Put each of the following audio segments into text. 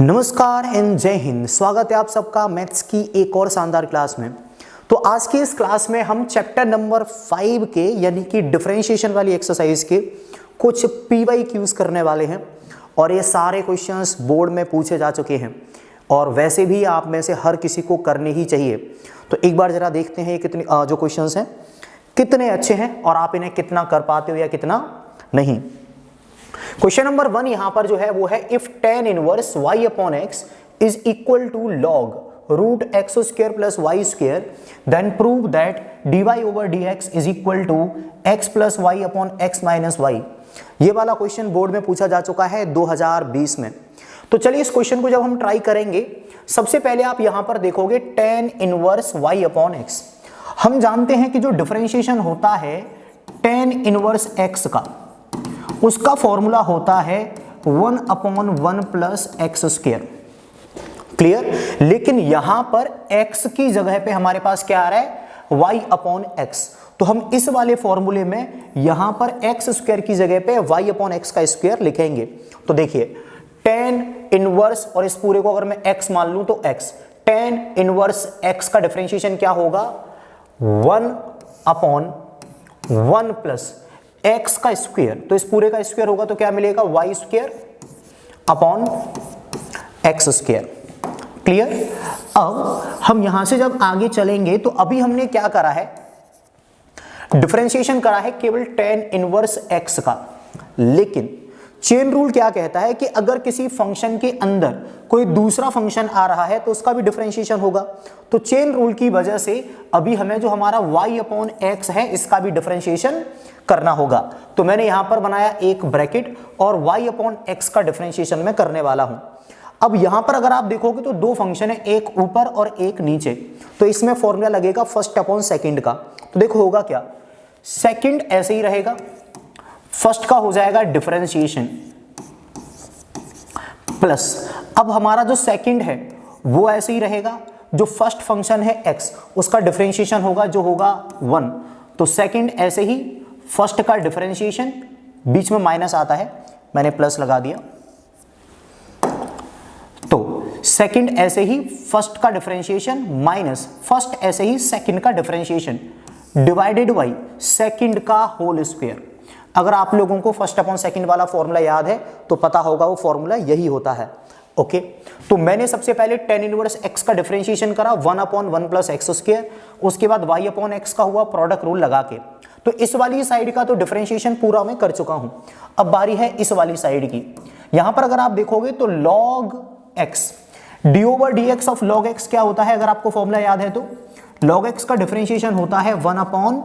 नमस्कार एंड जय हिंद। स्वागत है आप सबका मैथ्स की एक और शानदार क्लास में। तो आज की इस क्लास में हम चैप्टर नंबर 5 के यानी कि डिफरेंशिएशन वाली एक्सरसाइज के कुछ PYQs करने वाले हैं और ये सारे क्वेश्चंस बोर्ड में पूछे जा चुके हैं और वैसे भी आप में से हर किसी को करने ही चाहिए। तो एक बार जरा देखते हैं ये कितने जो क्वेश्चंस हैं कितने अच्छे हैं और आप इन्हें कितना कर पाते हो या कितना नहीं। क्वेश्चन नंबर 1 यहां पर जो है वो है if tan inverse y upon x is equal to log root x square plus Y square then prove that dy over dx is equal to x plus y upon x minus y. ये वाला question board में पूछा जा चुका है 2020 में। तो चलिए इस क्वेश्चन को जब हम ट्राई करेंगे, सबसे पहले आप यहां पर देखोगे tan inverse y upon x। हम जानते हैं कि जो डिफरेंशिएशन होता है tan इनवर्स x का, उसका फॉर्मूला होता है 1 upon 1 plus x square. Clear? लेकिन यहां पर x की जगह पे हमारे पास क्या आ रहा है y अपॉन x। तो हम इस वाले फॉर्मूले में यहां पर x स्क्वायर की जगह पे y अपॉन x का स्क्वायर लिखेंगे। तो देखिए tan इनवर्स और इस पूरे को अगर मैं x मान लूं तो x, tan इनवर्स x का डिफरेंशिएशन क्या होगा 1 अपॉन 1 प्लस x का स्क्वायर। तो इस पूरे का स्क्वायर होगा तो क्या मिलेगा y square upon x square. Clear? अब हम यहां से जब आगे चलेंगे तो अभी हमने क्या करा है, डिफरेंशिएशन करा है केवल tan इनवर्स x का। लेकिन चेन रूल क्या कहता है कि अगर किसी फंक्शन के अंदर कोई दूसरा फंक्शन आ रहा है तो उसका भी डिफरेंशिएशन होगा। तो चेन रूल की वजह से अभी हमें जो हमारा y अपॉन x है इसका भी डिफरेंशिएशन करना होगा। तो मैंने यहां पर बनाया एक ब्रैकेट और y अपॉन x का डिफरेंशिएशन मैं करने वाला हूं। अब यहां पर अगर आप देखोगे तो दो फंक्शन है, एक ऊपर और एक नीचे। तो इसमें फॉर्मूला लगेगा फर्स्ट अपॉन सेकंड का। तो देखो होगा क्या, सेकंड ऐसे ही रहेगा, फर्स्ट का हो जाएगा डिफरेंशिएशन प्लस अब हमारा जो सेकंड है वो ऐसे ही रहेगा, जो फर्स्ट फंक्शन है x उसका डिफरेंशिएशन होगा जो होगा 1। तो सेकंड ऐसे ही, फर्स्ट का डिफरेंशिएशन, बीच में माइनस आता है मैंने प्लस लगा दिया। तो सेकंड ऐसे ही फर्स्ट का डिफरेंशिएशन माइनस फर्स्ट ऐसे ही सेकंड का डिफरेंशिएशन डिवाइडेड बाई सेकंड का होल स्क्वायर। अगर आप लोगों को फर्स्ट अपॉन सेकंड वाला फॉर्मूला याद है तो पता होगा वो फॉर्मूला यही होता है। ओके, तो मैंने सबसे पहले tan इनवर्स x का डिफरेंशिएशन करा 1 अपॉन 1 प्लस एक्स स्क्वायर, उसके बाद y अपॉन x का हुआ प्रोडक्ट रूल लगा के। तो इस वाली साइड का तो डिफरेंशिएशन पूरा मैं कर चुका हूं। अब बारी है इस वाली साइड की। यहां पर अगर आप देखोगे तो log x d over dx of log x क्या होता है, अगर आपको फॉर्मूला याद है तो log x का डिफरेंशिएशन होता है 1 अपॉन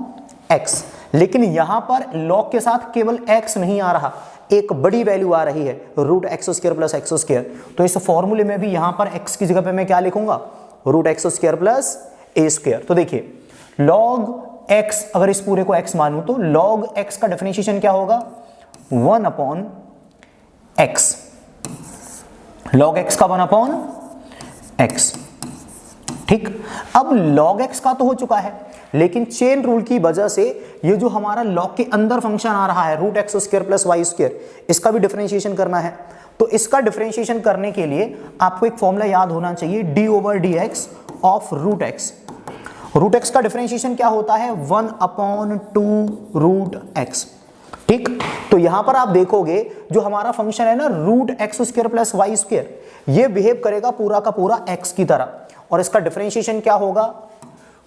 x। लेकिन यहां पर log के साथ केवल x नहीं आ रहा, एक बड़ी वैल्यू आ रही है root x square plus x square. तो इस फॉर्मूले में भी यहां पर x की जगह पे मैं क्या लिखूंगा, रूट एक्स स्क्वायर प्लस ए स्क्वायर। तो देखिए log x, अगर इस पूरे को x मानूं तो log x का डिफरेंशिएशन क्या होगा 1 अपॉन x। log x का 1 अपॉन x। ठीक, अब log x का तो हो चुका है, लेकिन चेन रूल की वजह से ये जो हमारा log के अंदर फंक्शन आ रहा है root x square plus Y square, इसका भी डिफरेंशिएशन करना है। तो इसका डिफरेंशिएशन करने के लिए आपको एक फॉर्मूला याद होना चाहिए d over d x of root x. Root x का डिफरेंशिएशन क्या होता है 1 अपॉन 2 रूट एक्स। ठीक, तो यहां पर आप देखोगे जो हमारा फंक्शन है ना root x square plus Y square, ये बिहेव करेगा पूरा का पूरा x की तरह और इसका डिफरेंशिएशन क्या होगा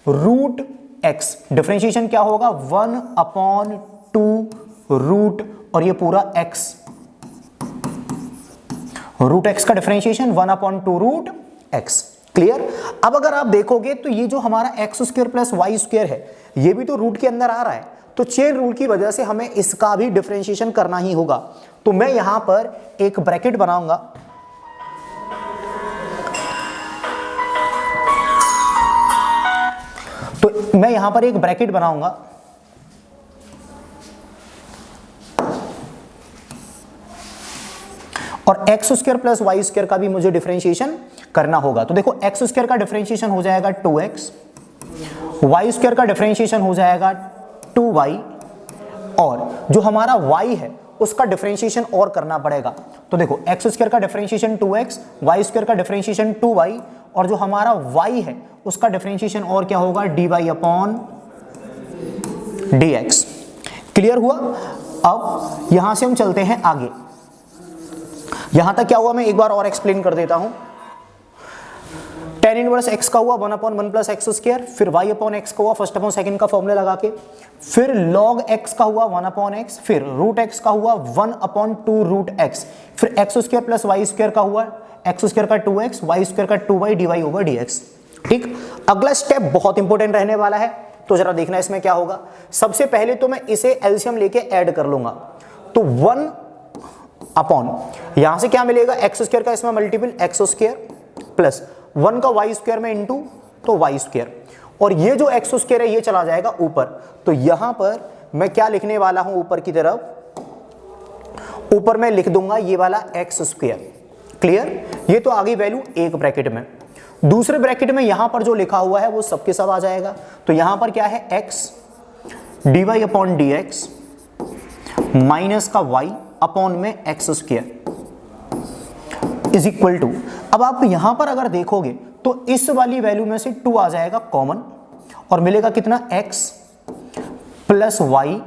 रूट x। डिफरेंशिएशन क्या होगा 1 अपॉन 2 रूट और ये पूरा x, रूट x का differentiation 1 upon 2 root x। Clear? अब अगर आप देखोगे तो ये जो हमारा x square plus Y square है ये भी तो रूट के अंदर आ रहा है, तो चेन रूल की वजह से हमें इसका भी डिफरेंशिएशन करना ही होगा। तो मैं यहां पर एक ब्रैकेट बनाऊंगा, तो मैं यहां पर एक ब्रैकेट बनाऊंगा और x square plus Y square का भी मुझे डिफरेंशिएशन करना होगा। तो देखो एक्स स्क्वायर का डिफरेंशिएशन हो जाएगा 2x, वाई स्क्वायर का डिफरेंशिएशन हो जाएगा 2y और जो हमारा y है उसका डिफरेंशिएशन और करना पड़ेगा। तो देखो एक्स स्क्वायर का डिफरेंशिएशन 2x, वाई स्क्वायर का डिफरेंशिएशन 2y, और जो हमारा y है उसका डिफरेंशिएशन और क्या होगा, dy अपॉन dx। क्लियर हुआ। अब यहां से हम चलते हैं आगे। यहां तक क्या हुआ मैं एक बार और एक्सप्लेन कर देता हूं। tan इनवर्स x का हुआ 1 अपॉन 1 प्लस एक्स स्क्वायर, फिर y अपॉन x का हुआ फर्स्ट अपॉन सेकंड का फॉर्मूला लगा के, फिर log x का हुआ 1 अपॉन x, फिर रूट x का हुआ 1 अपॉन 2 रूट x, फिर x square plus Y square का हुआ एक्स स्क्वायर का 2x, वाई स्क्वायर का 2y dy ओवर dx। ठीक, अगला स्टेप बहुत इंपॉर्टेंट रहने वाला है, तो जरा देखना इसमें क्या होगा। सबसे पहले तो मैं इसे एलसीएम लेके ऐड कर लूंगा, तो 1 अपॉन यहां से क्या मिलेगा, एक्स स्क्वायर का इसमें मल्टीपल एक्स स्क्वायर प्लस 1 का वाई स्क्वायर में इंटू तो वाई स्क्वायर, और ये जो एक्स स्क्वायर है ये चला जाएगा ऊपर। तो यहां पर मैं क्या लिखने वाला हूं, ऊपर की तरफ, ऊपर मैं लिख दूंगा ये वाला एक्स स्क्वायर। क्लियर, ये तो आ गई वैल्यू एक ब्रैकेट में। दूसरे ब्रैकेट में यहां पर जो लिखा हुआ है वो सबके सब आ जाएगा। तो यहां पर क्या है, x d y upon d x minus का वाई अपॉन में x square is equal to, अब आप यहां पर अगर देखोगे तो इस वाली वैल्यू में से 2 आ जाएगा कॉमन, और मिलेगा कितना, x प्लस वाई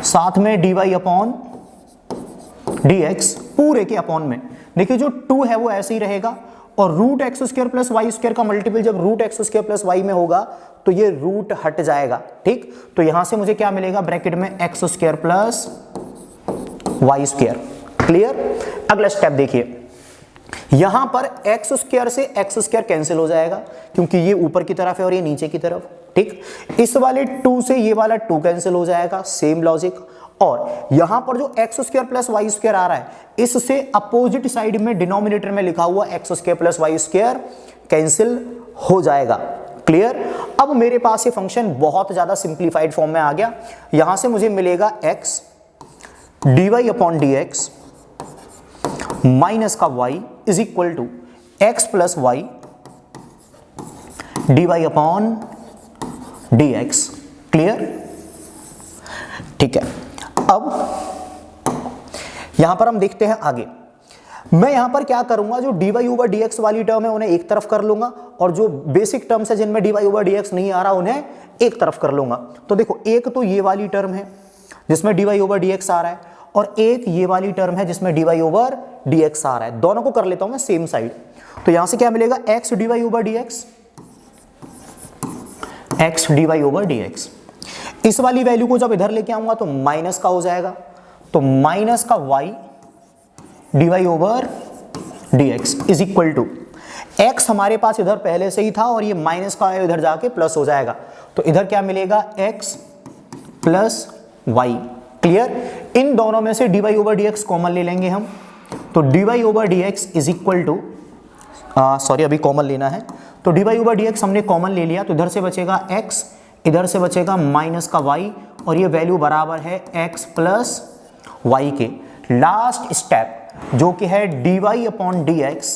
साथ में d y upon d x पूरे के अपॉन में। देखिए जो 2 है वो ऐसे ही रहेगा, और root x square plus Y square का मल्टीपल जब root x square plus y में होगा तो ये रूट हट जाएगा। ठीक, तो यहां से मुझे क्या मिलेगा, ब्रैकेट में x square plus Y square. Clear. अगला स्टेप देखिए, यहां पर एक्स स्क्वायर से एक्स स्क्वायर कैंसिल हो जाएगा क्योंकि ये ऊपर की तरफ है और ये नीचे की तरफ। ठीक, इस वाले 2 से ये वाला 2 कैंसिल हो जाएगा, सेम लॉजिक। और यहां पर जो X square plus Y square आ रहा है इससे अपोजिट साइड में डिनोमिनेटर में लिखा हुआ x square plus Y square cancel हो जाएगा। क्लियर। अब मेरे पास ये फंक्शन बहुत ज्यादा सिंप्लीफाइड फॉर्म में आ गया। यहां से मुझे मिलेगा x d y upon d x minus का y is equal to x plus y d y upon d x. Clear. ठीक है, अब यहां पर हम देखते हैं आगे। मैं यहां पर क्या करूंगा, जो dy ओवर dx वाली टर्म है उन्हें एक तरफ कर लूंगा, और जो बेसिक टर्म्स है जिनमें dy ओवर dx नहीं आ रहा उन्हें एक तरफ कर लूंगा। तो देखो, एक तो ये वाली टर्म है जिसमें dy ओवर dx आ रहा है, और एक ये वाली टर्म है जिसमें dy ओवर dx आ रहा है। दोनों को कर लेता हूं मैं सेम साइड। तो यहां से क्या मिलेगा, x dy over dx, x dy over dx। इस वाली वैल्यू को जब इधर लेके आऊंगा तो माइनस का हो जाएगा, तो माइनस का y dy over dx is equal to, x हमारे पास इधर पहले से ही था और ये माइनस का इधर जाके प्लस हो जाएगा, तो इधर क्या मिलेगा, x प्लस y। क्लियर। इन दोनों में से dy ओवर dx कॉमन ले लेंगे हम, तो dy over dx is equal to, sorry अभी कॉमन लेना है, तो dy ओवर dx हमने कॉमन ले लिया, तो इधर से बचेगा x, इधर से बचेगा माइनस का y, और ये वैल्यू बराबर है x प्लस वाई के। लास्ट स्टेप जो कि है dy upon dx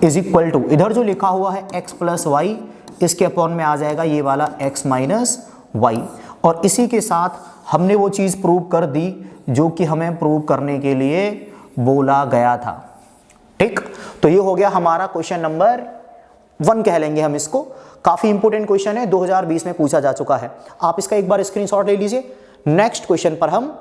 is equal to, इधर जो लिखा हुआ है x प्लस वाई, इसके अपॉन में आ जाएगा ये वाला x माइनस वाई। और इसी के साथ हमने वो चीज़ प्रूव कर दी जो कि हमें प्रूव करने के लिए बोला गया था। ठीक, तो ये हो गया हमारा क्वेश्चन नंबर 1 कह लेंगे हम इसको। काफ़ी इंपॉर्टेंट क्वेश्चन है, 2020 में पूछा जा चुका है। आप इसका एक बार स्क्रीनशॉट ले लीजिए। नेक्स्ट क्वेश्चन पर हम